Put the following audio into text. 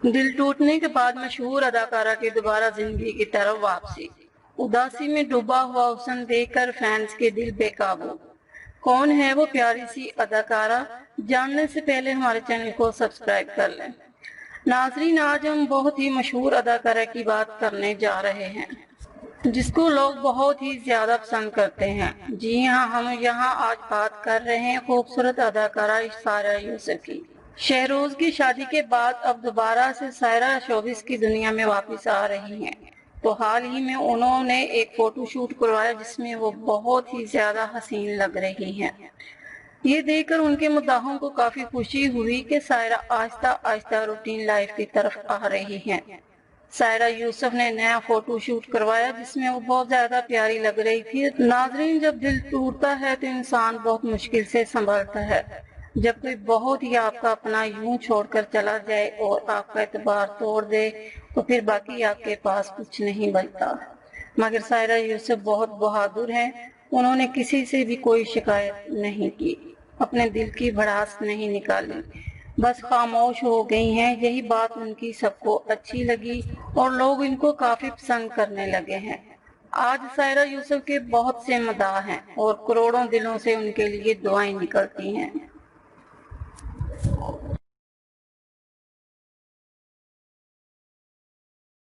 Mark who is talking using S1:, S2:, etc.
S1: دل ٹوٹنے کے بعد مشہور اداکارہ کی دوبارہ زندگی کی طرف واپسی۔ اداسی میں ڈوبا ہوا حسن دیکھ کر فینس کے دل بے قابو۔ کون ہے وہ پیاری سی اداکارہ؟ جاننے سے پہلے ہمارے چینل کو سبسکرائب کر لیں۔ ناظرین، آج ہم بہت ہی مشہور اداکارہ کی بات کرنے جا رہے ہیں جس کو لوگ بہت ہی زیادہ پسند کرتے ہیں۔ جی ہاں، ہم یہاں آج بات کر رہے ہیں خوبصورت اداکارہ سائرہ یوسف کی۔ شہروز کی شادی کے بعد اب دوبارہ سے سائرہ شوبز کی دنیا میں واپس آ رہی ہیں، تو حال ہی میں انہوں نے ایک فوٹو شوٹ کروایا جس میں وہ بہت ہی زیادہ حسین لگ رہی ہیں۔ یہ دیکھ کر ان کے مداحوں کو کافی خوشی ہوئی کہ سائرہ آہستہ آہستہ روٹین لائف کی طرف آ رہی ہیں۔ سائرہ یوسف نے نیا فوٹو شوٹ کروایا جس میں وہ بہت زیادہ پیاری لگ رہی تھی۔ ناظرین، جب دل ٹوٹتا ہے تو انسان بہت مشکل سے سنبھلتا ہے۔ جب کوئی بہت ہی آپ کا اپنا یوں چھوڑ کر چلا جائے اور آپ کا اعتبار توڑ دے تو پھر باقی آپ کے پاس کچھ نہیں بچتا۔ مگر سائرہ یوسف بہت بہادر ہیں۔ انہوں نے کسی سے بھی کوئی شکایت نہیں کی، اپنے دل کی بھڑاس نہیں نکالی، بس خاموش ہو گئی ہیں۔ یہی بات ان کی سب کو اچھی لگی اور لوگ ان کو کافی پسند کرنے لگے ہیں۔ آج سائرہ یوسف کے بہت سے مداح ہیں اور کروڑوں دلوں سے ان کے لیے دعائیں نکلتی ہیں۔